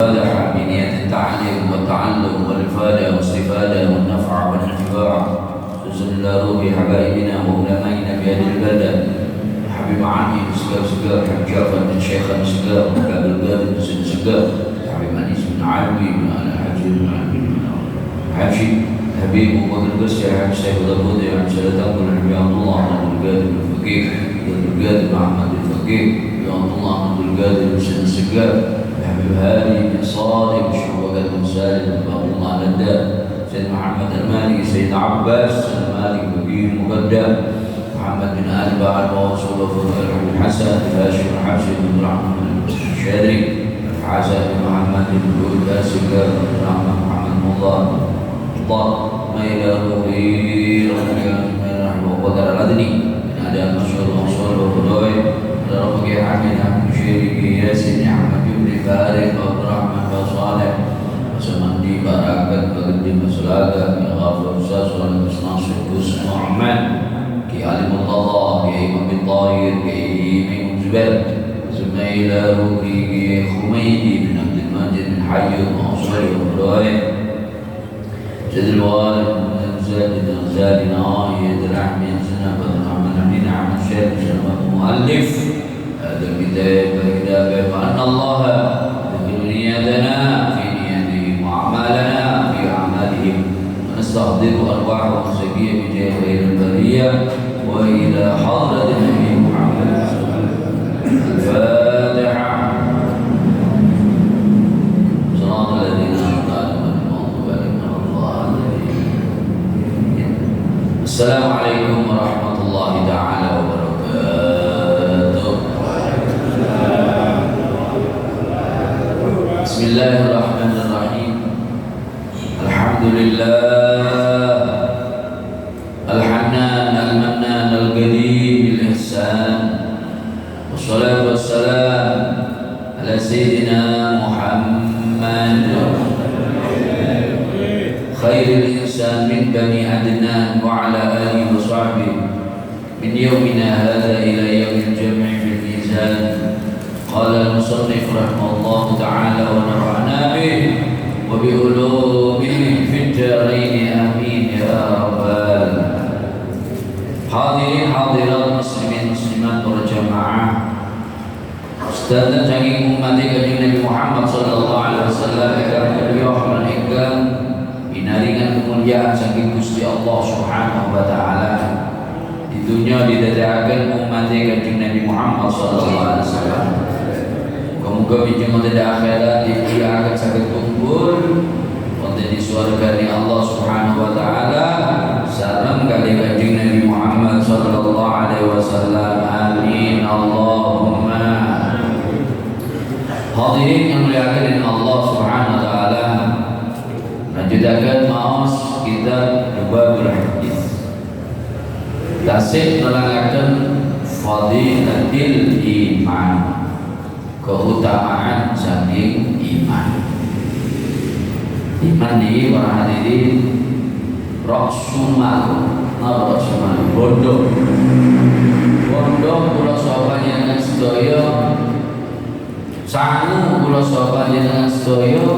فالح بنية التعليم والتعلم والإفادة والاستفادة والنفع والانتفاع سلسلة روح حبائبنا وعلمائنا في هذه البلدة حبيب عني سجار حبيب جعفر بن شيخ سجار حبيب القادم بن سجار حبيب أنيس بن علوي بن حبشي حبيب أبو بكر القسي حبيب سيد الأبود حبيب سيدة أبو حبيب عبد الله عبد القادم بن فقيه عبد القادم محمد بن فقيه عبد الله عبد القادم بن سجار حبيب هادي بن صادق شعبة بن سالم بن عبد الله نداء سيد محمد المالكي سيد عباس سيد المالك بن مقدم محمد بن آل بعد وصول فضل الحسن هاشم الحبشي بن رحمة الشادري الحسن بن محمد بن جود السكر بن رحمة محمد مضار ما إلى روحي رحمه وقدر الأدني من أداء المشهور وصول وفضوي ربك حمد عبد الشريك ياسين أحمد بن فارق عبد الرحمن بن صالح وسمندي بركات بغدي مسلاga ya ghafur sasal musnasir gus Muhammad ki alim Allah ki Imam bin Tahir ki Imam Zubair Zumaila Ruhi ki Khumaydi bin Abdul Majid bin Hayy Ansari Ibrahim Jadil Walid bin Zad bin Ayed Rahmi Zanab bin Ahmad bin Ahmad Syekh Muallif هذا الكتاب فأن الله يدخل نياتنا في نياتهم وأعمالنا في أعمالهم ونستحضر أرواحهم الزكية بجاه خير البرية وإلى حضرة النبي محمد الفاتحة صراط الذين أنعمت عليهم غير المغضوب عليهم ولا الضالين. السلام عليكم ورحمة الله تعالى وبركاته. Bismillahirrahmanirrahim. Alhamdulillah Al-Hannan Al-Mannan Al-Qadim Al-Ihsan Wassalatu wassalam ala Sayyidina Muhammad Khairil insan min bani Adnan wa ala alihi wa sahbihi min yawmina hadha ila yawmil jam'i fil mizan. Qala al-musannif rahimahullah ta'ala wa nafa'na bih wa bi ulumihi fid dharain amin ya rabbal hadirin hadirat muslimin muslimat berjamaah sedaya saking umat kanjeng Nabi Muhammad sallallahu alaihi wasallam ingkang beliau menikah binaringan kemuliaan saking Gusti Allah Subhanahu wa taala di dunia didadekaken umat kanjeng Nabi Muhammad sallallahu alaihi wasallam. Muga bijeng wonten akhirat akan saged kumpul wonten di surga ni Allah Subhanahu wa taala sareng kali kanjeng Nabi Muhammad sallallahu alaihi wasallam. Amin Allahumma. Hadirin yang muliakan Allah Subhanahu wa taala, lanjutaken maos kita Bubul Hadis. Tasih nerangaken fadilatil iman, keutamaan saking iman. Iman ini para hadirin roksumal, roksumal bodoh kula sahabat dengan sedaya sangu kula sahabat dengan sedaya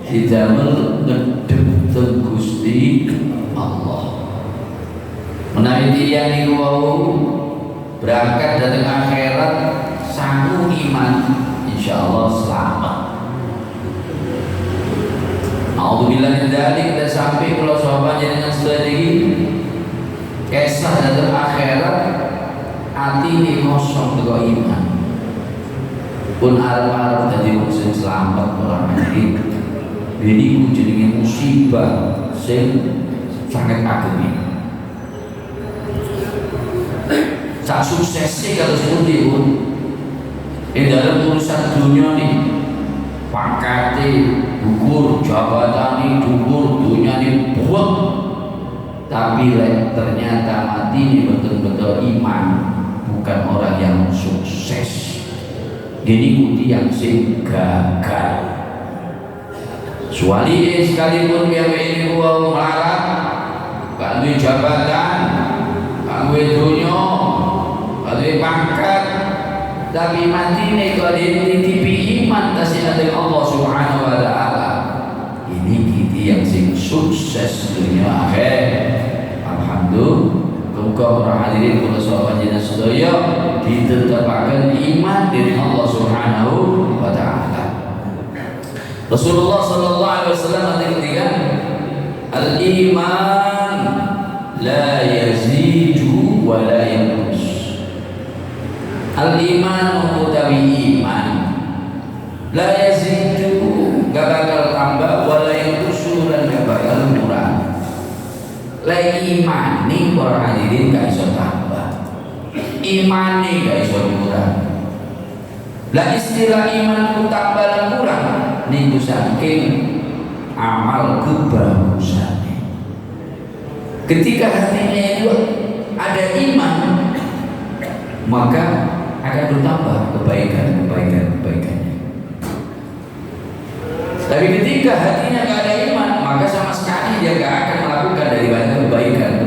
didamel ngedhep teng Gusti Allah. Menawi tiyang niku wau berangkat datang akhirat sanggup iman, insyaallah selamat. Alhamdulillah dari kita sampai kalau sahabat dengan sedih kisah datang akhirat hati ini kosong dengan iman pun arah-arah tadi maksud selamat orang ini jadi jadi musibah yang sangat agung ini. Tak sukses sih kalau seperti itu. Dalam urusan dunia ni pangkat ukur jabatan ni ukur dunia ni buat, tapi ternyata mati ni betul-betul iman, bukan orang yang sukses. Jadi kuti yang sing gagal. Kecuali sekalipun yang ini gua melarang, kalau jabatan, kalau dunia, kalau pangkat tapi mati nih kalau dititipi iman tasih Allah Subhanahu wa taala. Ini kita yang sing sukses dunia akhir. Alhamdulillah. Muga para hadirin kula sahabat jenengan sedaya ditetepaken iman dari Allah Subhanahu wa taala. Rasulullah sallallahu alaihi wasallam ketika al-iman la yazidu wa la yanqus. Al-iman utawi iman la yazidu gak bakal tambah wa la yanqus lan gak bakal kurang. La iman ning para hadirin gak iso tambah. Iman ning gak iso kurang. La istilah iman ku tambah lan kurang niku saking amal kebagusan. Ketika hatinya itu ada iman, maka akan bertambah kebaikannya. Tapi ketika hatinya tidak ada iman, maka sama sekali dia tidak akan melakukan daripada kebaikan.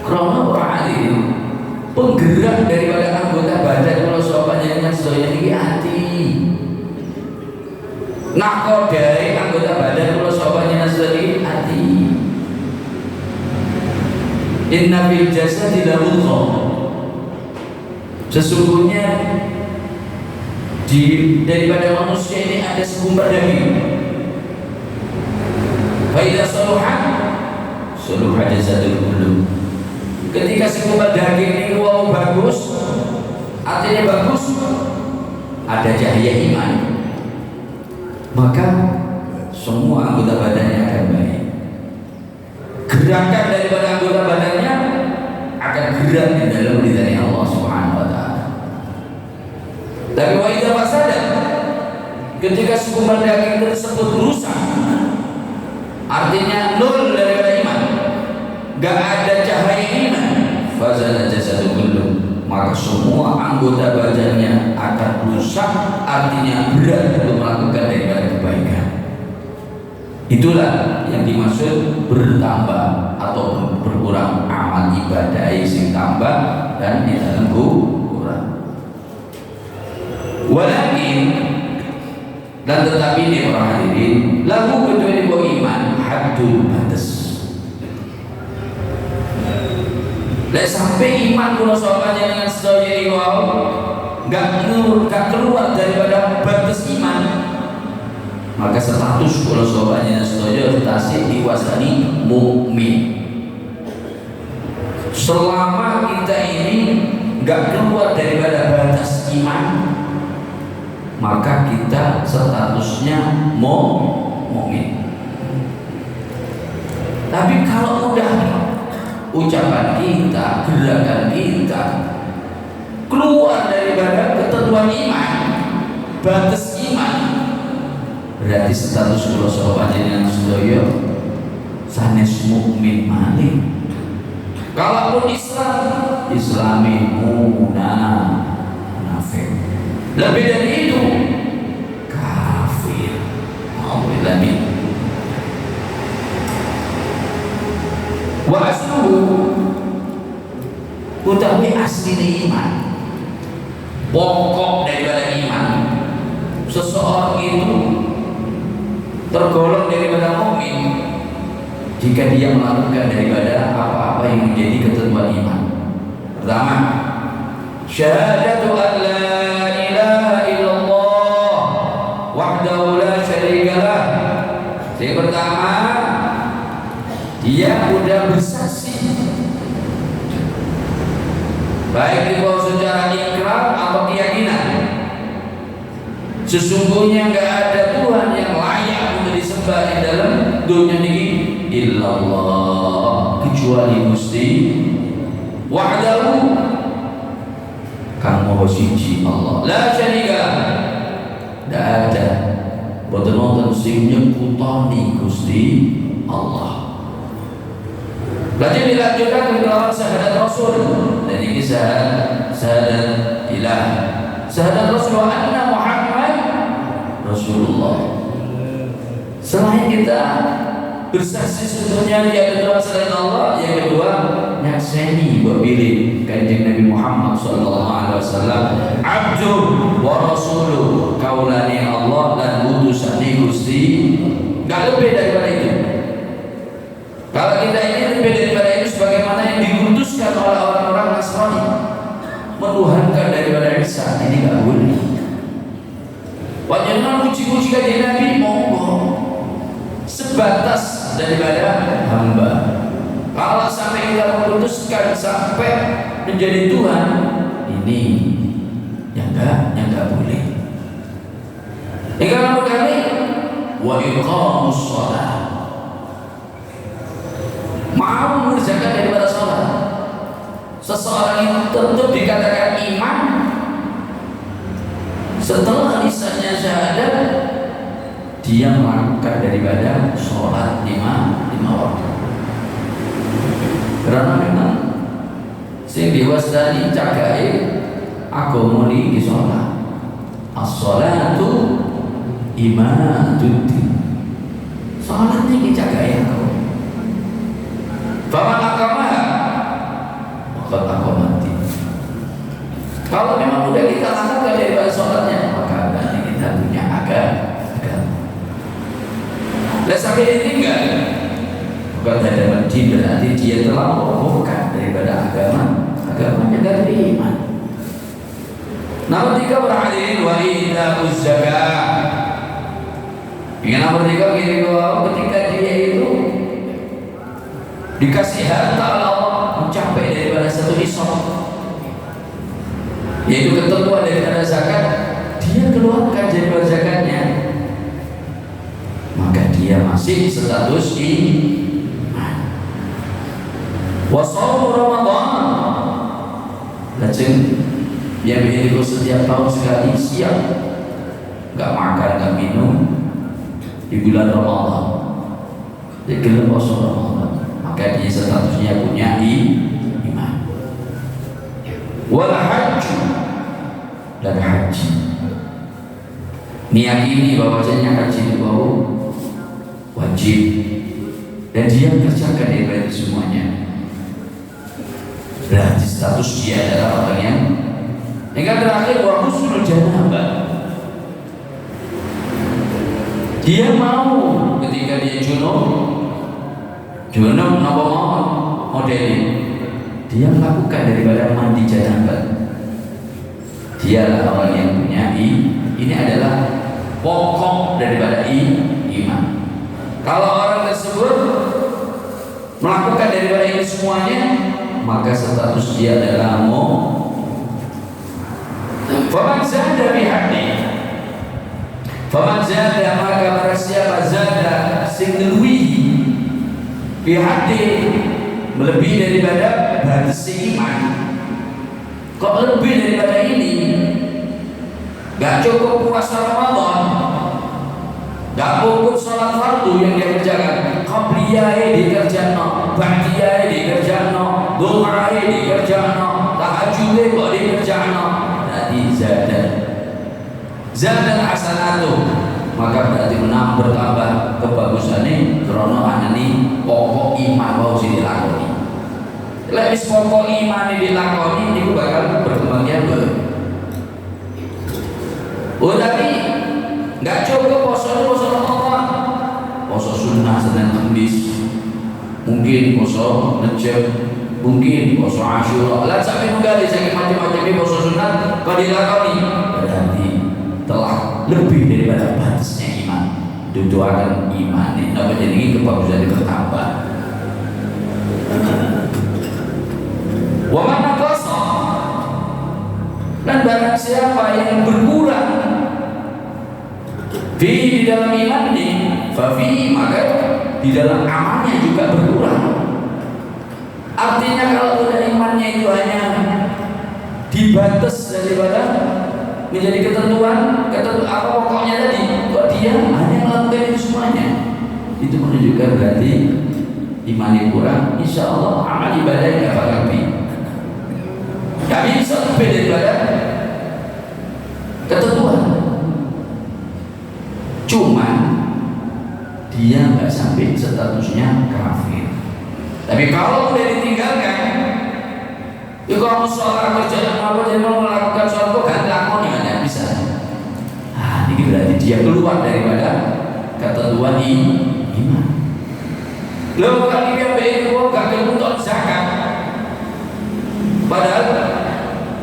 Karena orang hadirin, penggerak daripada anggota badan kalau sopannya dengan sedaya ini hati. Nakodai anggota badan kalau sopannya dengan sedaya ini hati. Inna fil jasadi lamudghah. Sesungguhnya daripada manusia ini ada segumpal daging. Fa idza saluha jasadul kullu. Ketika segumpal daging ini bagus, artinya bagus, ada cahaya iman, maka semua anggota badannya akan baik. Gerakan daripada anggota badannya akan gerak di dalam ridha Allah Subhanahu wa taala. Tapi wa idza fasada, ketika segumpal daging tersebut rusak, artinya nol daripada iman, gak ada cahaya iman, fasada jasadu kullu, maka semua anggota badannya akan rusak, artinya berat untuk melakukan daripada kebaikan. Itulah yang dimaksud bertambah atau berkurang amal ibadah yang tambah dan yang kurang. Walakin dan tetapi ini orang hadirin lagu kecuali iman haddul batas. Lek sampai iman kula sahabatnya dengan sedaya ini gak keluar daripada batas iman, maka status kula sahabatnya sedaya tasih diwasani mukmin. Selama kita ini gak keluar daripada batas iman, maka kita statusnya mukmin. Tapi kalau udah ucapan kita, gerakan kita keluar daripada ketentuan iman, batas iman, berarti status kula sahabatnya yang sedaya sanes mukmin malih. Kalaupun Islam, Islami munafik. Lebih dari itu kafir. Alhamdulillah. Wa asluhu utawi asli iman, pokok daripada iman, seseorang itu tergolong daripada mukmin jika dia melakukan daripada apa-apa yang menjadi ketentuan iman. Pertama, syahadatu an la ilaha illallah wahdahu la syarikalah. Yang pertama, dia sudah bersaksi, baik itu secara ikrar atau keyakinan, sesungguhnya enggak ada Tuhan yang layak untuk disembah di dalam dunia ini illallah, kecuali Gusti wahdahu kang maha siji Allah, la syarika, tidak ada boten-boten sing nyekutani Gusti Allah. Lanjut dilanjutkan dengan syahadat Rasul, dan ini syahadat ilah, syahadat Rasul wa anna Muhammad Rasulullah. Selain kita bersaksi sebetulnya dia ada Tuhan selain Allah, yang kedua nyakseni mbok pilih Kanjeng Nabi Muhammad sallallahu alaihi wasallam abdur wa rasuluh, kaulane Allah dan utusane Gusti. Enggak lebih daripada itu. Kalau kita ini lebih daripada itu, sebagaimana yang diutuskan oleh orang-orang Nasrani menuhankan daripada Isa, ini enggak boleh. Wajangan puji-puji Kanjeng Nabi monggo, sebatas daripada hamba. Kalau sampai kita memutuskan sampai menjadi Tuhan, ini yang enggak boleh. Yang kedua kali, wa iqamus shalah, mau mengerjakan daripada sholat. Seseorang itu tentu dikatakan iman setelah lisannya syahadat, dia melakukan daripada sholat lima waktu. Karena memang sing diwastani cagahe agama niki sholat. As-sholatu imaduddin. Sholat niki cagahe agama. Faman aqamaha waqad aqamati. Kalau memang udah kita lakukan daripada sholatnya, maka berarti kita punya agama. Lah sampai ditinggal, bukan ada masjid, berarti dia telah merobohkan daripada agamanya dari iman. Nomor 3 berhadirin wa ita'uz zakah. Yang nomor 3 begini, ketika dia itu dikasih harta Allah mencapai daripada satu nisab, yaitu ketentuan daripada zakat, dia keluarkan daripada zakatnya, maka dia masih status iman. Wa shaum Ramadan, lajeng dia begitu setiap tahun sekali siap, enggak makan, enggak minum di bulan Ramadan, dia gelem puasa Ramadan, maka dia statusnya punya iman. Wal hajj, dan haji, meyakini bahwasanya haji itu wajib dan dia kerjakan daripada semuanya, berarti status dia adalah orang yang terakhir wa husnul janabah. Dia mau ketika dia junub apa modelnya, dia melakukan daripada mandi janabah. Dialah orang yang punya ini adalah pokok daripada iman. Kalau orang tersebut melakukan daripada ini semuanya, maka status dia adalah faman zada bihaddi, faman zada, maka bersiapa zada sing ngluwihi bihaddi, melebihi daripada batas iman. Kok lebih daripada ini? Gak cukup puasa Ramadan, gak cukup sholat fardu yang dia kerjakan, qabliyah dikerjakan, ba'diyah dikerjakan, duha dikerjakan, tahajud kok dikerjakan. Berarti zadan hasanatu, maka berarti bertambah kebagusannya karena anani pokok iman mau sih dilakoni. Lek pokok iman dilakoni niku bakal berkembang biak. Tapi nggak cukup poso Ramadan, poso sunnah Senin Kamis, mungkin poso Rejab, mungkin poso Asyura. Lah sampai menggali saking macam-macam ini poso sunnah kalau dilakoni, berarti telah lebih daripada batasnya iman. Tujuan iman ini apa jadi kebagusan bertambah. Wa man naqasa, dan barang siapa yang berkurang di dalam iman ini, fafi, maka di dalam amalnya juga berkurang. Artinya kalau udah imannya itu hanya dibatas daripada menjadi ketentuan apa pokoknya tadi, kok dia hanya melakukan itu semuanya, itu menunjukkan berarti imannya kurang. Insya Allah amal ibadahnya bakal lebih. Kami bisa lebih daripada ketentuan. Cuma dia nggak sampai statusnya kafir. Tapi kalau udah ditinggalkan, ya kamu sholat kerja apa jadi mau melakukan sholat kok gak lakon ya nggak bisa. Ah, ini berarti dia keluar daripada ketentuan iman. Lalu kali dia baik kok gak keluar zakat. Padahal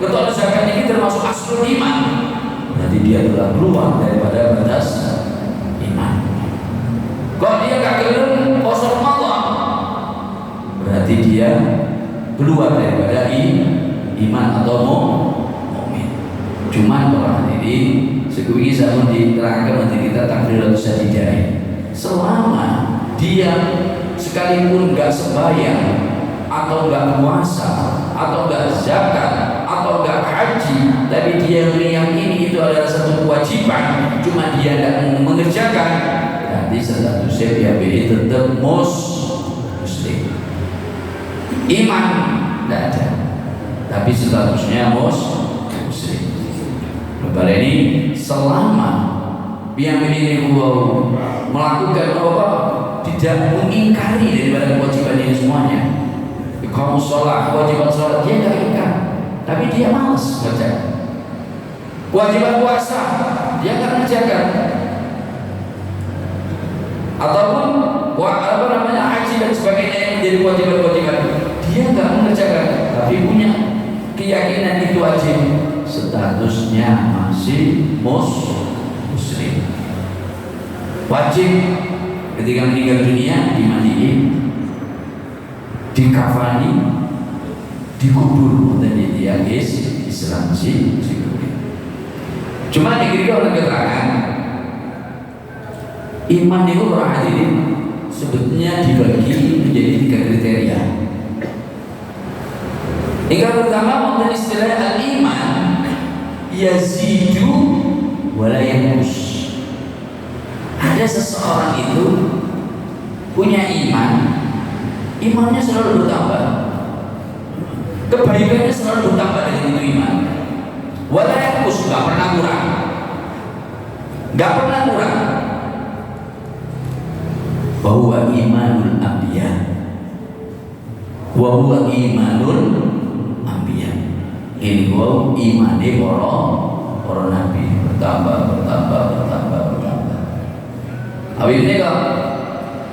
ketentuan zakat ini termasuk aslul iman. Berarti dia telah keluar daripada batas iman. Kalau dia gak keluar puasa Ramadan, berarti dia keluar daripada iman atau mukmin. Cuman orang ini sebelum bisa diterangkan nanti kita takdir atau sadidai. Selama dia sekalipun nggak sembahyang atau nggak puasa atau nggak zakat atau nggak haji, tapi dia meyakini itu adalah satu kewajiban, cuma dia tidak mengerjakan, berarti statusnya dia tetap muslim. Iman tidak ada, tapi statusnya muslim. Lepas ini selama yang ini melakukan apa tidak mengingkari daripada kewajiban ini semuanya. Kamu sholat, kewajiban sholat dia tidak ingkar, tapi dia malas kerja. Kewajiban puasa dia nggak kerjakan, ataupun apa namanya haji dan sebagainya yang menjadi kewajiban-kewajiban dia nggak mengerjakan, tapi punya keyakinan itu wajib, statusnya masih muslim. Wajib ketika meninggal dunia dimandiin, dikafani, dikubur, dan dia Islam sih. Cuma dikira oleh keterangan iman itu orang hadirin sebetulnya dibagi menjadi 3 kriteria. Yang pertama mengenai istilah al-iman yazidu wala yanqus. Ada seseorang itu punya iman, imannya selalu bertambah, kebaikannya selalu bertambah dengan itu iman. Wala yanqus, gak pernah kurang, gak pernah kurang. Bahwa imanul anbiya, bahwa imanul anbiya. Ini bahwa imane para nabi bertambah. Habis ini kan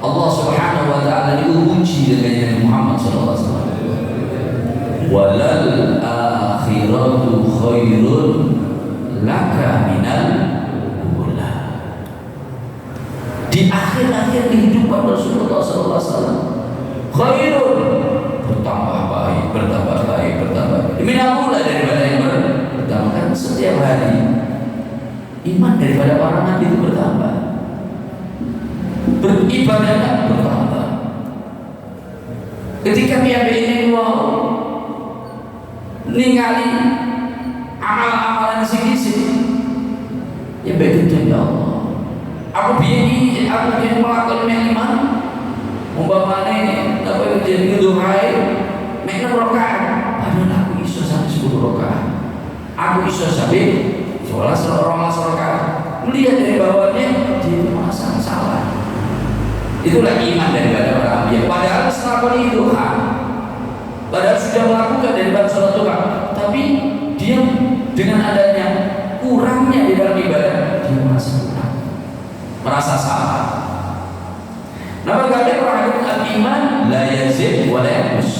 Allah Subhanahu wa taala diuji dengan Nabi Muhammad sallallahu alaihi wasallam. Walal akhiratu khairun laka minal ula. Di akhir-akhir kehidupan Rasulullah SAW khairun, bertambah baik. Minal ula, daripada yang bertambah. Kan setiap hari iman daripada para nabi itu bertambah, beribadahnya bertambah. Ketika dia ini mau ningali amal-amalan sedikit, ya begitu ya Allah. Aku biar melakukan iman, umpamanya apa yang jadi ngeduhai, mek 6 rakaat, padahal aku iso sampai 10 rakaat, aku iso sampai 11 rakaat. Melihat dari bawahnya dia itu merasa salah. Itulah iman daripada para anbiya. Padahal setelah itu padahal sudah melakukan daripada sholat duha, tapi dia dengan adanya kurangnya di dalam ibadah, dia merasa kurang, merasa salah. Nah, berkata orang iman la yazid wa la yanqus.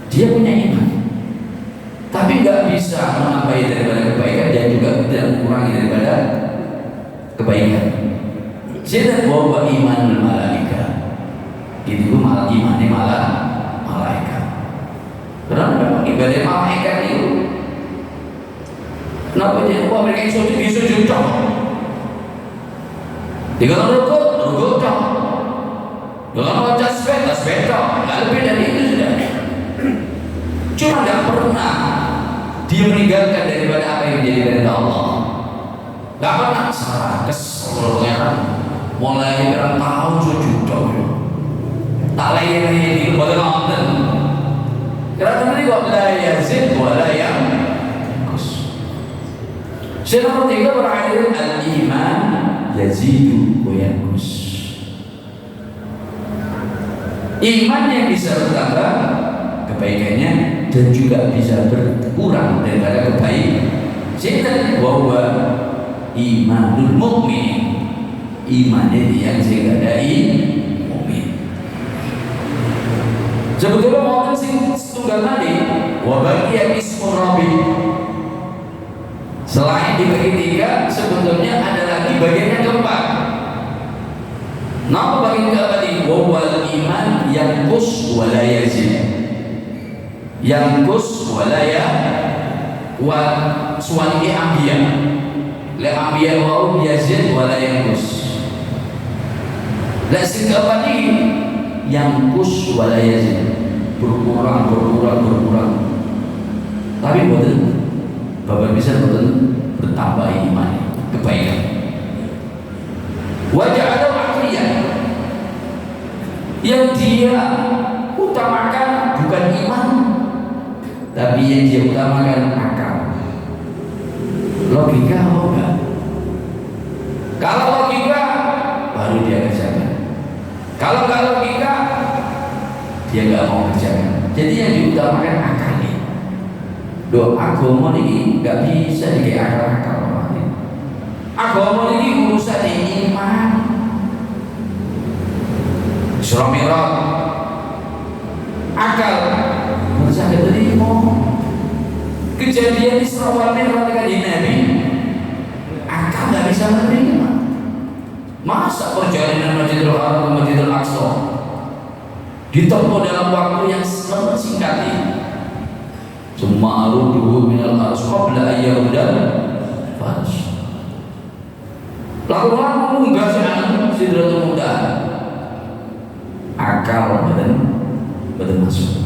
Dia punya iman, tapi nggak bisa menambahi daripada kebaikan dan juga tidak mengurangi daripada kebaikan. Jadi bahwa imanul malaika itu malah imannya malah malaikat. Kenapa ibadah malaikat itu? Kenapa dia mereka sujud dong? Dengan rukuk dong. Dengan wajah tasbih dong. Nggak lebih dari itu sudah. Cuma nggak pernah dia meninggalkan daripada apa yang menjadi perintah Allah. Nggak pernah salah kesel. Mulai orang tahu sujud dong. Tak lain ini pada nonton. Kerana tadi kok la yazid wa la yanqus. Syarat nomor 3 berhadir al-iman yazidu wa yanqus. Iman yang bisa bertambah kebaikannya dan juga bisa berkurang daripada kebaikan. Setan bahwa imanul mukmin, imannya yang sehingga dai mukmin. Sebetulnya mau sing tunggal tadi, wabagia ismu Rabbi. Selain dibagi 3, sebetulnya ada lagi bagian yang keempat. Nama bagian keempat ini, wawal iman yang kus walaya yazid, yang kus walaya wa suwani ambiya, le ambiya wa yazid walaya kus. Dan sing keempat ini yang kus walaya yazid, berkurang. Tapi betul, Bapak bisa betul bertambah iman kebaikan. Wajah ada akhirnya yang dia utamakan bukan iman, tapi yang dia utamakan akal. Logika enggak? Kalau logika baru dia kerjakan. Kalau nggak logika dia nggak mau kerjakan. Jadi yang diutamakan akalnya. Agama ini nggak bisa dikei akal-akal. Agama ini urusan iman. Surah Mi'raj, akal bisa diterima. Kejadian Isra wal Mi'raj dengan Nabi, akal nggak bisa menerima. Masa perjalanan Masjidil Haram ke Masjidil Aqsa ditempuh dalam waktu yang sangat singkat ini? Summa aruduhu minal ars qabla ayyamudal fars. Lalu mengunggah Sidratul Muntaha. Akal badan masuk.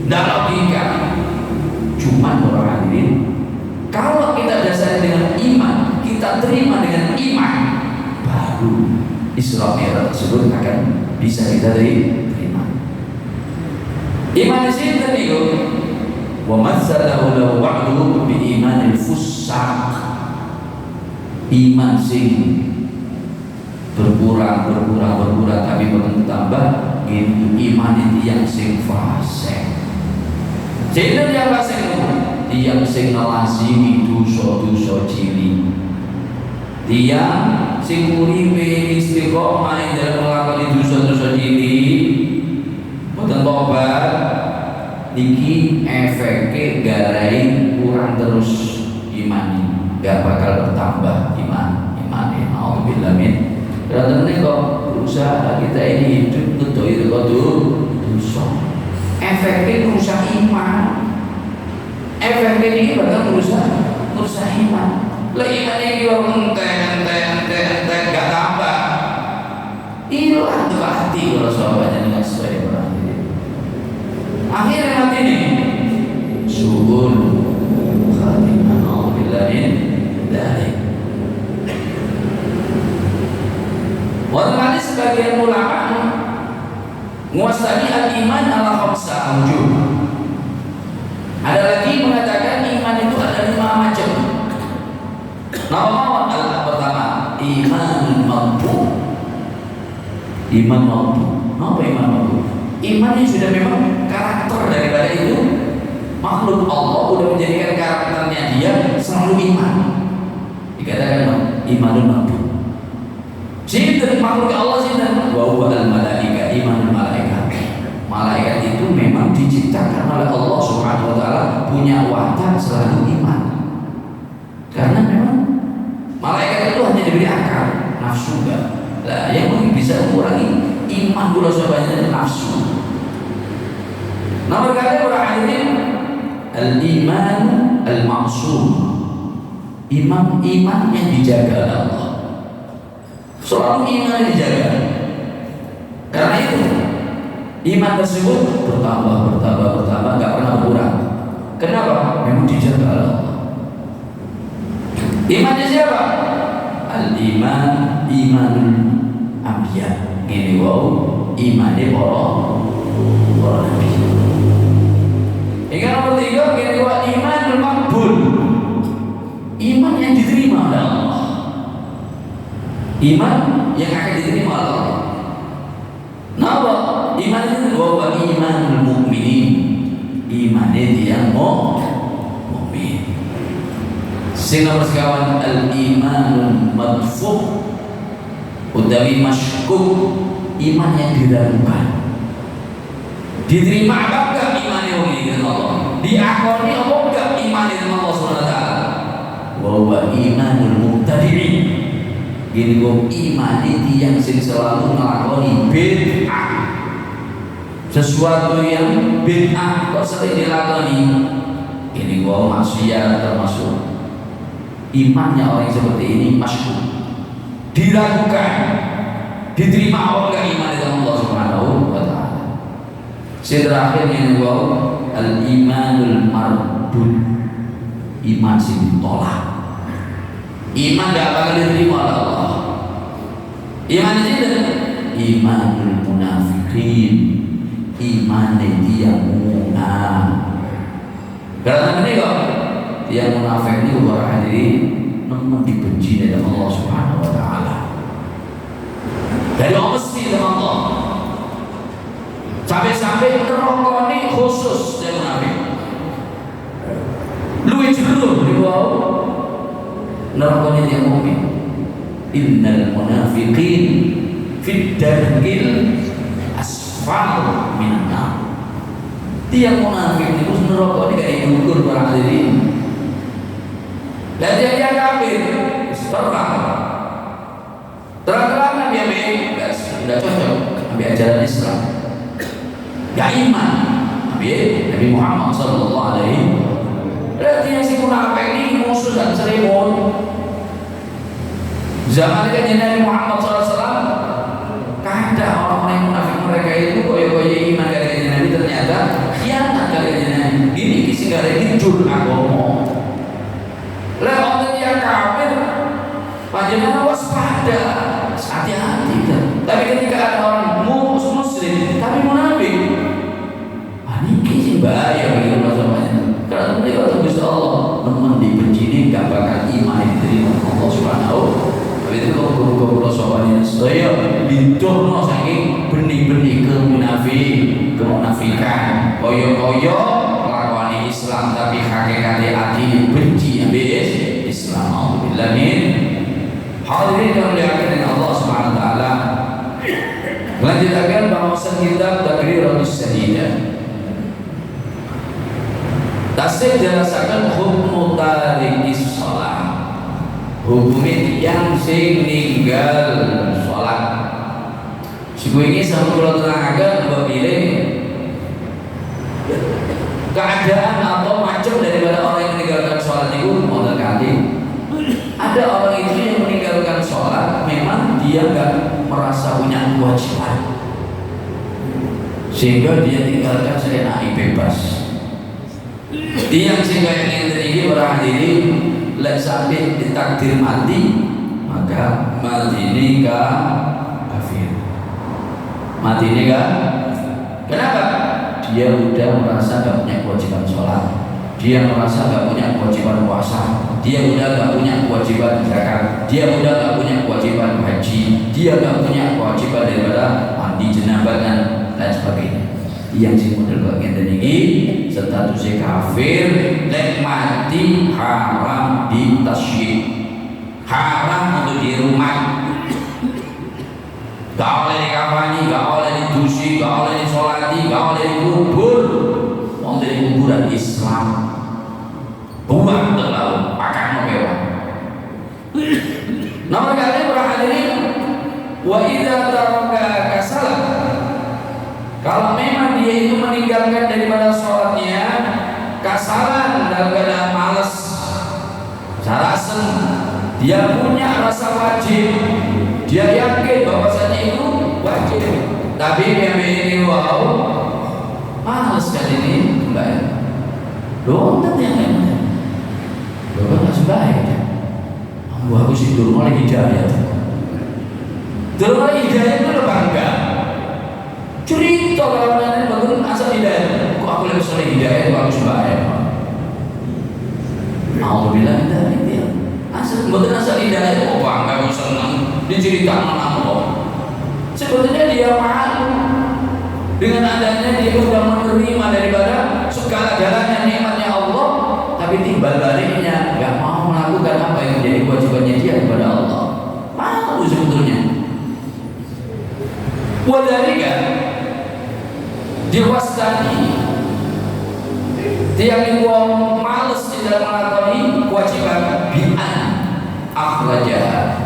Dan logika cuma orang hadirin. Kalau kita dasarkan dengan iman, kita terima dengan iman, baru Isra Mi'raj tersebut akan bisa kita terima. Iman di sini tadi wa mazzalahu lahu wa'duhu bi imanil fusaq. Iman sing berkurang tapi bertambah itu iman itu yang sing fasik. Jadi yang fasik itu yang sing ngelazimi dosa-dosa cilik. Dia sing uripe istiqomah ing dalem nglakoni dosa-dosa cilik boten tobat niki efeke garai kurang terus iman, gak bakal bertambah iman. Alhamdulillah min. Karena kok berusaha kita ini hidup betul itu kok dosa. Efeknya merusak iman. Efeknya ini bakal merusak iman. Lah iman ini kalau ente gak tambah, hilang tuh hati kalau sahabatnya dengan sesuai orang ini. Akhirnya mati nih. Subul khatimah. Alhamdulillah min dzalik. Walaupun sebagian ulama menguasai al-iman ala khamsa awjuh. Ada lagi mengatakan iman itu ada 5 macam. Nama pertama iman mampu. Iman mampu. Apa iman mampu? Iman yang sudah memang karakter daripada itu makhluk Allah sudah menjadikan karakternya dia selalu iman. Dikatakan imanun mampu. Cinta makhluk Allah cinta wa al malaika imanul malaika. Malaikat itu memang diciptakan oleh Allah Subhanahu wa taala punya watak selalu iman. Karena memang malaikat itu hanya diberi akal, nafsu enggak. Lah yang mungkin bisa mengurangi iman pula sebanyak nafsu. Nomor kali orang hadirin al-iman al-ma'sum. Iman yang dijaga oleh Allah. Selalu iman dijaga. Karena itu iman tersebut bertambah, nggak pernah berkurang. Kenapa? Memang dijaga oleh Allah. Imannya siapa? Al-iman imanul anbiya. Ini imannya para nabi. Yang nomor 3 ini imanul maqbul. Iman yang diterima oleh Allah. Iman yang akan diterima oleh Allah. Napa? Iman itu wa imanul mukminin. Iman yang mukmin. Sing nomor sekawan al-imanul madfuh utawi masykuk, iman yang diragukan. Diterima apa enggak iman yang dengan Allah? Diakoni apa enggak iman dengan Allah Subhanahu wa taala? Wa huwa imanul mubtadi'in. Gini kok iman yang selalu nglakoni bid'ah. Sesuatu yang bid'ah kok sering dilakoni. Ini kok maksiat termasuk. Imannya orang seperti ini masyhur, diragukan, diterima apa enggak iman dengan Allah Subhanahu wa taala. Terakhir ini al-imanul mardud, iman sing ditolak. Iman tidak bakal diterima oleh Allah. Iman itu imanul munafiqin, iman dia munafik. Karena ini kok dia munafik ini para hadirin memang dibenci oleh Allah Subhanahu wa taala. Dari orang mesti dengan Allah. Sampai-sampai neraka ini khusus dia munafik. Luwih jero riwau neraka ini dia mukmin. Innal munafiqin fid darkil asfal minan nar. Tiang munafik itu neraka ini kayak diukur para hadirin. Dan dia kafir, terang-terangan dia tidak cocok ambil ajaran Islam, gak iman ambil Nabi Muhammad Sallallahu Alaihi Wasallam. Berarti yang si munafik ini musuh dan serimun. Zaman kan Nabi Muhammad Sallallahu Alaihi Wasallam, ada orang-orang yang munafik mereka itu koyo-koyo iman kali Nabi, ternyata khianat kali Nabi. Ini kisi kali ini jur agama. Lewat yang kafir, panjenengan waspada, hati-hati. Tapi ketika ada orang muslim tapi munafik, niki sih bahaya bagi umat semuanya. Karena mereka tahu Gusti Allah memang dibenci ini gak bakal iman diterima Allah Subhanahu. Tapi itu kalau soalnya saya bidono saking benih-benih kemunafikan, koyo-koyo melakukan Islam tapi hakikatnya hati benci habis Islam. Alhamdulillah min hadirin yang dimuliakan Allah Subhanahu wa taala. Lanjutkan bahasan kitab Taqriratus Sadidah. Tasir jelasakan hukum tarikis sholat. Hukumnya yang sing ninggal sholat. Siku ini sama kalau terangkan apabila keadaan atau macam daripada orang yang meninggalkan sholat itu mau terganti. Ada orang itu yang meninggalkan sholat memang dia nggak merasa punya kewajiban sehingga dia tinggalkan seenaknya bebas. Tiang sehingga yang tinggi para hadirin lek sampai ditakdir mati, maka mati ini kafir. Mati ini kenapa? Dia udah merasa gak punya kewajiban sholat, dia merasa gak punya kewajiban puasa, dia udah gak punya kewajiban zakat, dia udah gak punya kewajiban haji, dia gak punya kewajiban daripada mandi jenabah dan lain sebagainya. Yang si model bagian dan ini statusnya kafir, lek mati haram ditasyik, haram untuk di rumah. Gak oleh dikafani, gak oleh didusi, gak oleh disolati, gak oleh dikubur. Mau dari kuburan Islam, buang terlalu pakai mewah. Nomor kali berhadirin, wa idza taraka kasalan. Kalau memang dia itu meninggalkan daripada sholatnya kasalan dalam keadaan malas, sarasen, dia punya rasa wajib, dia yakin bahwasanya itu wajib, tapi dia ini wow, malas kali ini mbak, loh tentu yang lain, loh kan nggak sebaik, aku sih dulu mulai hidayah, itu lo bangga. Cerita kalau nanti bangun asal hidayah, kok aku lebih sering hidayah, kok aku sembahyang. Alhamdulillah hidayah. Asal hidayah, kok bangga, kok senang diceritakan apa? Sebetulnya dia malu. Dengan adanya dia sudah menerima daripada segala jalannya nikmatnya Allah, tapi timbal baliknya nggak mau melakukan apa yang menjadi kewajibannya dia kepada Allah. Malu sebetulnya. Wadhalika diwastani tiang wong males tidak melakoni kewajiban bi'an akhlajah.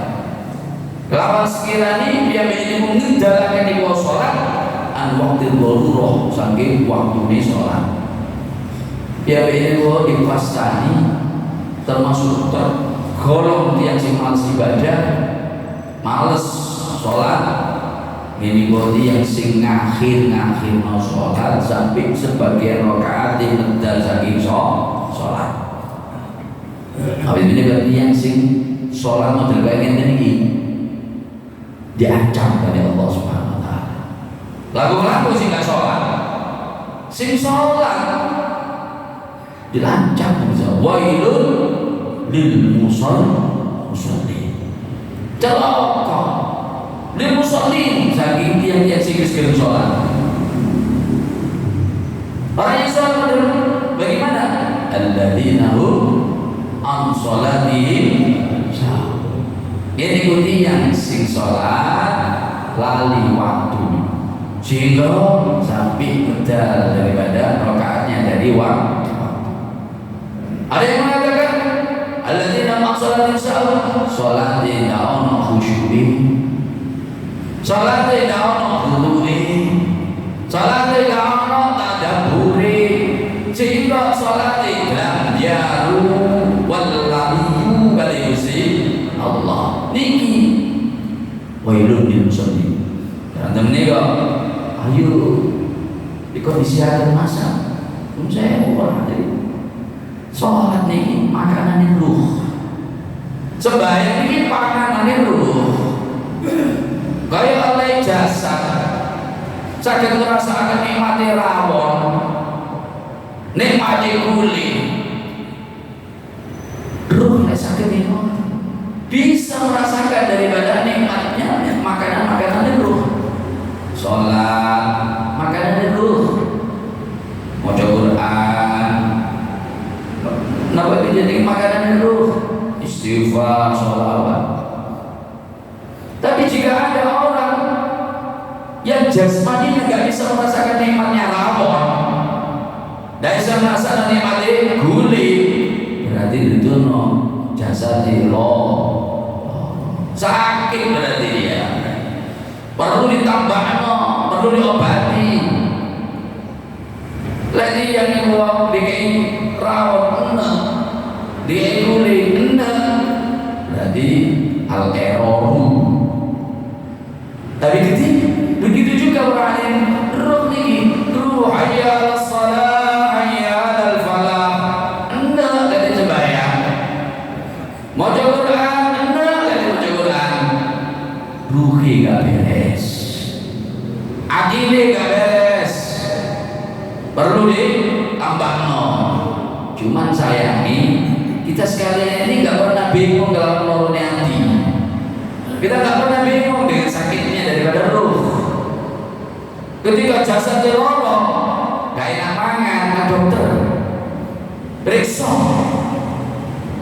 Lawan sekiranya dia mengindahkan di bawah sholat an waktu darurah saking waktune sholat. Dia diwastani termasuk tergolong tiang sing males ibadah, males sholat. Ini bodi yang sing ngakhir no sholat sampai sebagian rakaat medal saking sholat. Habis ini berarti yang sing sholat model kayak gini diancam oleh Allah Subhanahu Wa Taala. Lagu-lagu sing gak sholat, sing sholat dilancam bisa. Wailun lil musallin. Celaka lil musallin saking tiang-tiang sing gelem sholat. Orang yang sholat bagaimana? Alladzina hum an sholatihim sahun. Ini ikuti yang sing sholat lali waktu sehingga sampai bedal daripada rakaatnya dari waktu. Ada yang mengatakan alladzina ma sholatin sahun, sholat tidak ono khusyu'i, sholat tidak ono khudu'i, sholat tidak ono tadabburi, sehingga sholat tidak jaru wallahi baligusi Allah. Niki wailun lil musallin. Dan nika ayo di kondisi ada masa saya orang dari sholat niki makanan ruh, sembahyang niki makanan ruh. Gaya oleh jasad saged ngrasakaken nikmate rawon, nikmate kulit, ruh nek saged nikmat bisa merasakan daripada nikmatnya makanan-makanan ruh. Sholat makanan ruh, maca Quran napa jadi makanan ruh, istighfar, sholawat. Tapi jika ada orang yang jasmaninya nggak bisa merasakan nikmatnya rawon, nggak bisa merasakan nikmatnya gulai, berarti itu no jasa lo sakit, berarti dia perlu ditambah perlu diobati. Lagi yang uang bikin rawon enak, dia gulai enak, berarti al eroru. Tapi begitu juga orang yang ruh nih, ruh hayal salah hayal falah, enak dari sembahyang, mau Quran enak dari mau Quran, ruhi gak beres, akile gak beres, perlu ditambah no. Cuman sayangi kita sekalian ini gak pernah bingung dalam lorone hati. Kita gak pernah bingung dengan sakitnya daripada ruh. Ketika jasad loro, gak enak mangan, ke dokter periksa.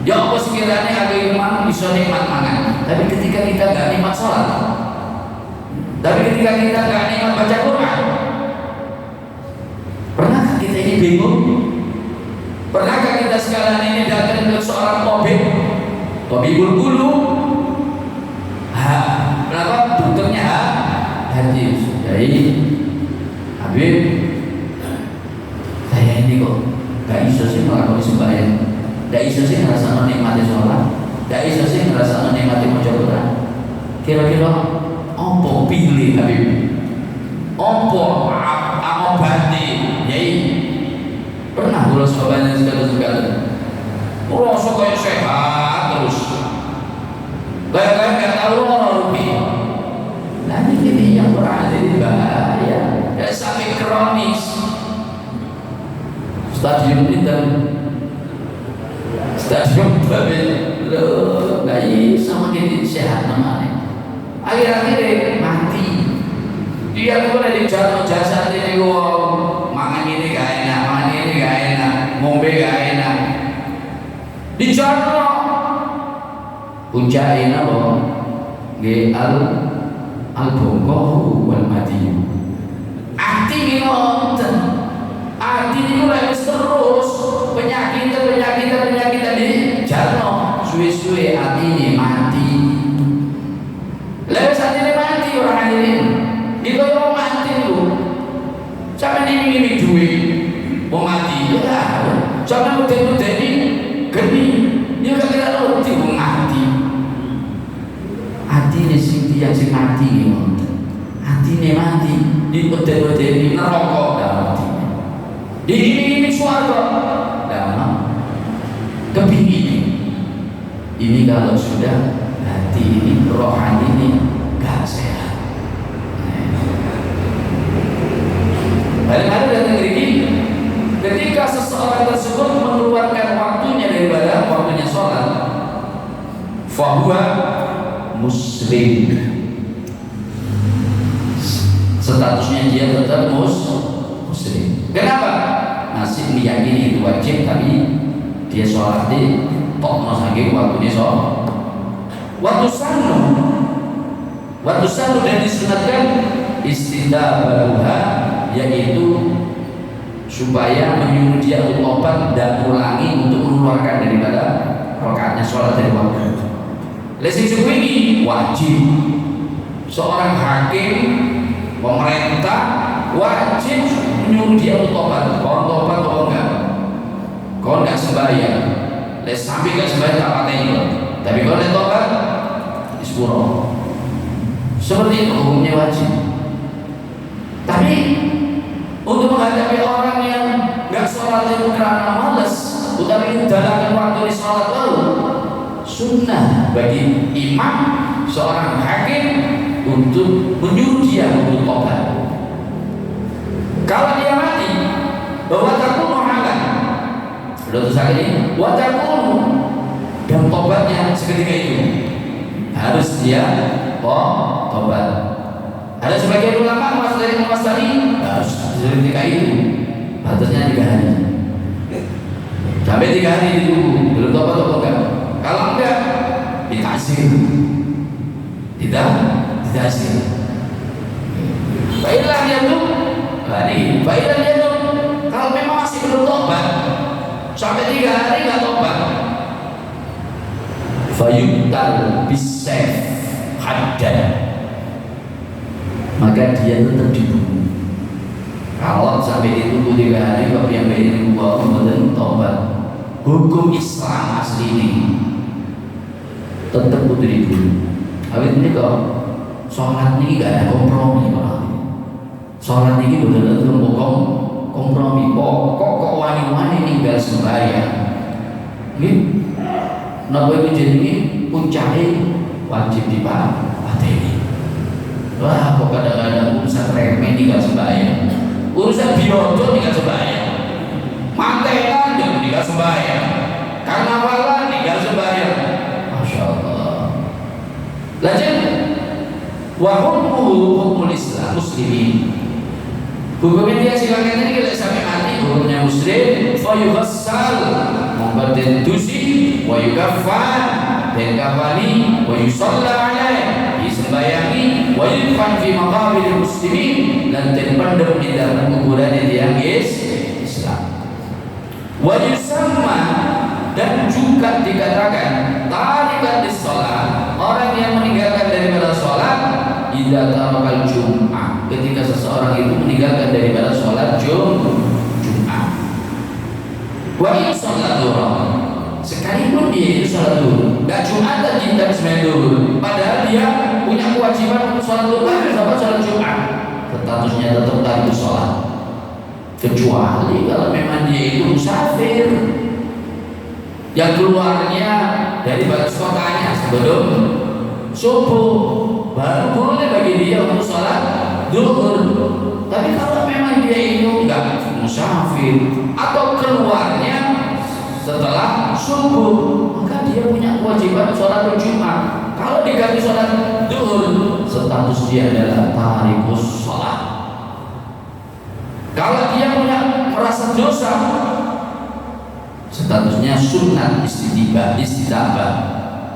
Ya apa sekiranya ada iman bisa nikmat mangan. Tapi ketika kita gak nikmat sholat, tapi ketika kita gak nikmat baca Quran, pernahkah kita ini bingung? Pernahkah kita sekalian ini datang ke seorang tabibul qulub? Kenapa dokternya hadis? Jadi Habib, saya ini kok gak bisa sih melakukan sembahyang, gak bisa sih ngerasa nikmati sholat, gak bisa sih ngerasa nikmati maca Quran. Kira-kira apa pilih Habib? Apa amobati? Yai pernah kula sahabatnya segala-segala. Kula sok sehat terus. Kayak gak tahu orang rugi. Nanti ini yang berada di bahaya, ya sampai kronis. Stadium babe lo nggak bisa makin sehat namanya. Akhir-akhir mati. Dia boleh dijarno jasad ini wong mangan ini gak enak, mangan ini gak enak, ngombe gak enak. Dijarno puncake napa? Nggih al-bongkoh wal mati. Ati iki wonten. Ati niku lek wis terus penyakit di jarno suwe-suwe atine mati. Lek atine mati ora ini. Iki kok mati lho. Sampe ini duwe wong mati ya. Sampe mudeni geni. Ya gak kira roti wong mati. Atine sing dia sing mati iki wonten. Atine mati dipeden-pedeni neraka dalem. Diiming-iming swarga dalam kepingin. Ini kalau sudah hati ini, rohani ini gak sehat. Balik-balik datang ini, ketika seseorang tersebut mengeluarkan waktunya daripada waktunya sholat, fahuwa muslim, statusnya dia tetap muslim. Kenapa? Masih meyakini itu wajib, tapi dia sholat di tokno saking waktunya sholat. Waktu sanu dan disunatkan istidabaruha, yaitu supaya menyuruh dia untuk obat dan ulangi untuk mengeluarkan daripada rakaatnya sholat dari waktu. Lesing suku ini wajib. Seorang hakim, pemerintah wajib menyuruh dia untuk tobat. Kau tobat atau enggak? Kau enggak sembahyang, les sampai enggak sembahyang tak pateni. Tapi kau les tobat, dispuro. Seperti itu hukumnya wajib. Tapi untuk menghadapi orang yang enggak sholat itu karena malas, tetapi menjalankan waktu di sholat lalu, sunnah bagi imam seorang hakim untuk menyuruh dia untuk tobat. Kalau dia mati, bahwa takunu halan, sudah tulisan ini, wa takunu, dan tobatnya seketika itu harus dia tobat. Ada sebagian ulama masdari harus seketika itu, batasnya 3 hari. Sampai 3 hari itu belum tobat atau enggak? Kalau enggak, ditasir. Ditasir. Baiklah dia tuh. Baiklah dia tuh, kalau memang masih belum tobat sampai 3 hari nggak tobat, fayuqtal bisayf haddan, maka dia tetap dibunuh. Kalau sampai ditunggu 3 hari, kalau yang ini belum tobat, hukum Islam asli ini tetap butuh dibunuh. Habis ini kok sholat ini nggak ada kompromi pak. Sholat ini benar-benar kompromi. Kok wani-wani ninggal sembahyang. Nggih. Napa iku jenenge puncake wajib dipateni. Wah, kok kadang-kadang urusan remeh ninggal sembahyang. Urusan biodo ninggal sembahyang. Mantenan yang ninggal sembahyang. Karnawalan ninggal sembahyang. Masya Allah. Lanjut. Wa hukmul Islam muslimin. Hukumnya dia silakan ini kalau sampai mati hukumnya muslim, fa yughassal, mengbatin dusi, wa yukaffan, dan kafani, wa yusalla alaih, disembayangi, wa yudfan fi maqabir muslimin, dan terpendam di dalam kuburan yang Islam. Wa yusamma, dan juga dikatakan tarikat di sholat, orang yang meninggalkan daripada sholat idza tarakal jum'ah, ketika seseorang itu meninggalkan daripada sholat Jum'ah. Wa in sholat duhur, sekalipun dia itu sholat duhur, enggak Jum'atan jika sembahyang duhur, padahal dia punya kewajiban untuk sholat duhur sama sholat Jum'ah, statusnya tetap tariku sholat, kecuali kalau memang dia itu musafir yang keluarnya dari batas kotanya sebelum subuh, baru boleh bagi dia untuk sholat duhur. Tapi kalau memang dia itu enggak musafir atau keluarnya setelah subuh, maka dia punya kewajiban sholat Jumat. Kalau diganti sholat duhur, status dia adalah tarikus sholat. dosa, statusnya sunat istitabah.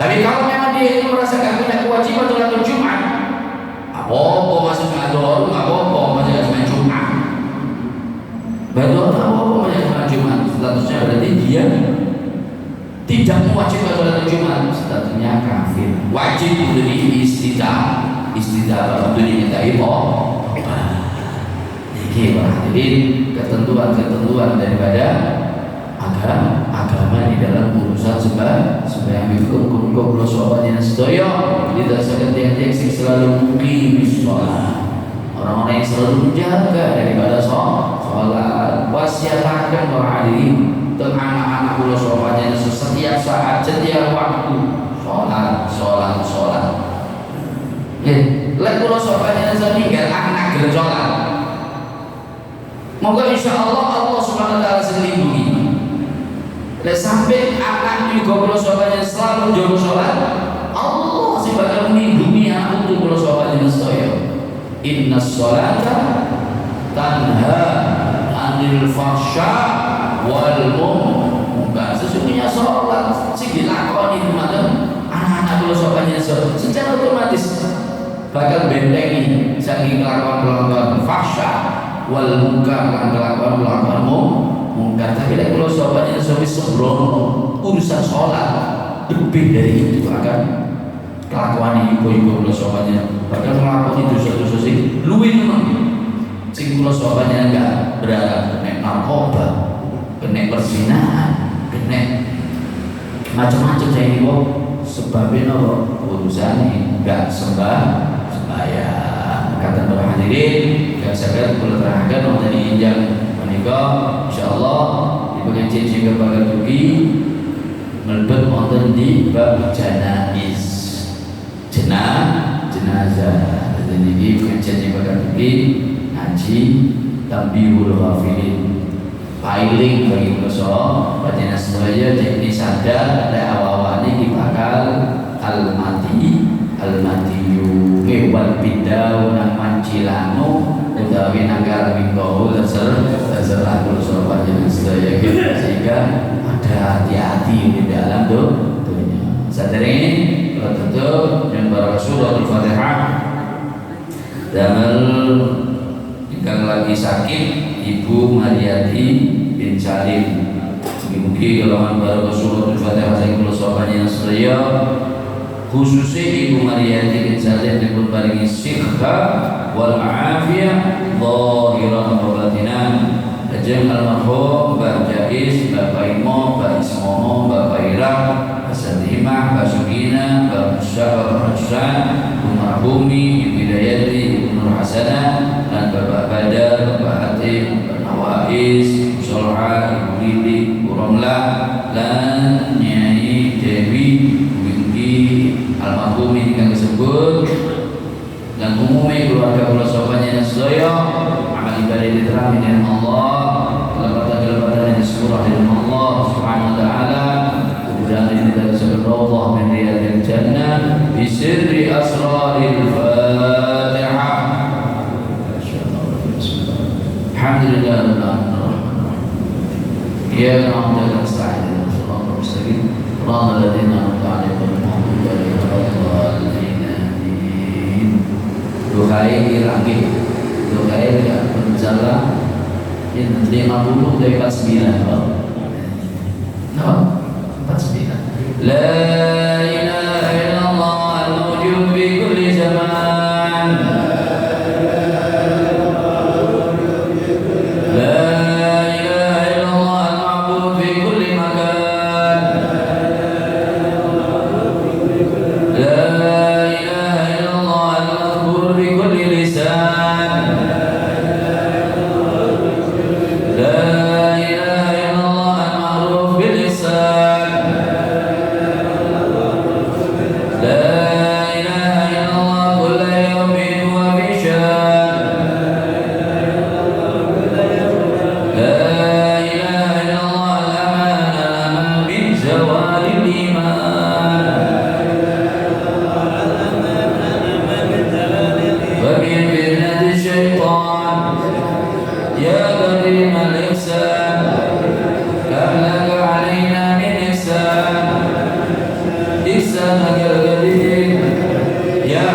Tapi kalau memang dia itu merasa gak punya kewajiban sholat Jumat, apa-apa masuk ngador, apa-apa masuk sholat Jumat, betul, apa-apa masuk sholat Jumat, statusnya berarti dia tidak mewajibkan sholat Jumat, statusnya kafir. Wajib untuk istitabah untuk dimintai ini perhatian ketentuan daripada agama di dalam urusan sembahyang hukum kula sahabat yang sedaya didasarkan tiang-tiang sing selalu muqimis shalah, orang-orang yang selalu menjaga daripada sholat. Wasiataken para hadirin dan anak-anak kula sahabat yang setiap saat setiap waktu sholat. Lek kula sahabat yang meninggal anak gelem sholat, moga insyaallah Allah Subhanahu wa taala melindungi. Lek sampai anak juga kula sahabat selalu jaga sholat, Allah sih bakal melindungi anak untuk kula sahabat sedaya. Innas sholata tanha 'anil fahsya wal munkar. Sesungguhnya sholat sing dilakoni anak-anak kula sahabat secara otomatis bakal bentengi saking kelakuan fahsya wal munkar lan kelakuan mungkar. Tapi lek kula sahabatnya sampai sembrono urusan sholat, lebih dari itu akan kelakuan ibu-ibu kula sahabatnya bahkan melakukan dosa-dosa sing luwih nemang sing kula sahabatnya enggak berharap kena narkoba, kena perzinahan, kena macam-macam saya ini kok sebabnya urusan enggak sembahyang. Kata para hadirin yang saya kula terangkan wonten injang menika insyaallah di pengajian sing kepada dugi mlebet wonten di bab jenazah. Jadi ini pengajian sing kepada dugi ngaji tambihul ghafilin, pailing bagi dosa panjenengan sedaya ini sadar lek awak niki bakal al-matiyu wal bidau nang mancilano utawi nanggal minggu terserah dosa panjenengan sedaya sehingga ada hati-hati di dalam dunia. Sadari kalau tutup yang Rasulullah Al-Fatihah damel ingkang lagi sakit Ibu Mariati bin Salim. Mugi-mugi kelawan Rasulullah Al-Fatihah sing kula sahabatnya sedaya khususnya Ibu Mariati bin Salim dipun paringi siha wal afiyah zahiran wa batinan. Ajeng almarhum Mbak Jais, Bapak Imo, Mbak Ismomo, Bapak Irang, Asadimah, Mbak Sugina, Mbak Musyafar Hasan, Umar Bumi, Ibu Hidayati, Ibu Nur Hasanah, dan Bapak Badar, Bapak Hatim, Bapak Nawais, Solha, Ibu Lili, Ibu Romla, dan Nyai Dewi, almarhum ini kami sebut dan umumnya keluarga kula sahabatnya sedaya amal ibadah diterima dengan Allah, kelebatan yang surah dengan Allah Subhanahu wa taala, kemudian ini dari sebelum Allah min riyadil jannah bi sirri asraril Fatihah. Alhamdulillah rabbil alamin. Ya na'budu wa nasta'inu wa nasta'in. Allahumma ladzina an'amta 'alaihim Duhai lagi, duhai berjalan ini 50 dari 49. No, 49. La ilaha illallah al-mawjud fi kulli zaman. La ilaha illallah al-ma'bud fi kulli makan. La la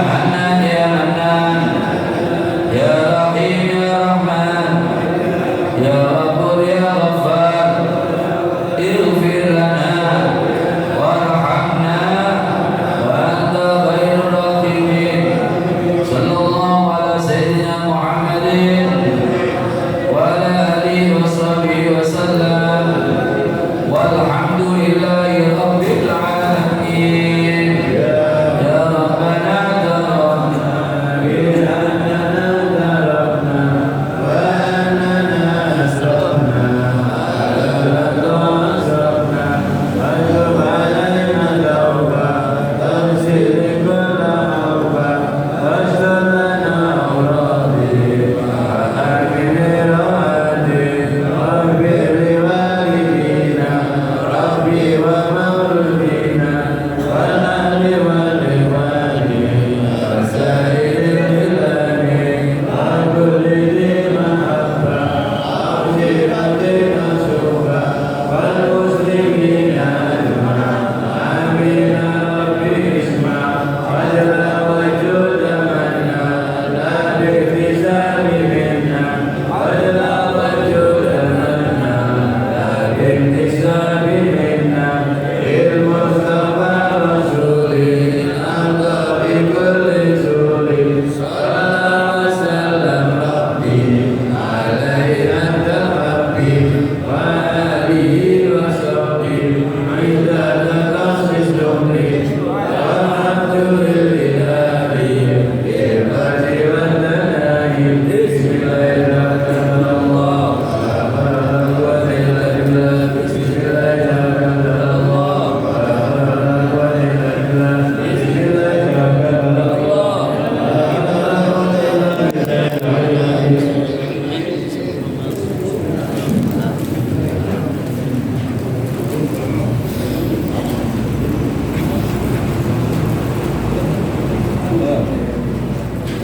عنا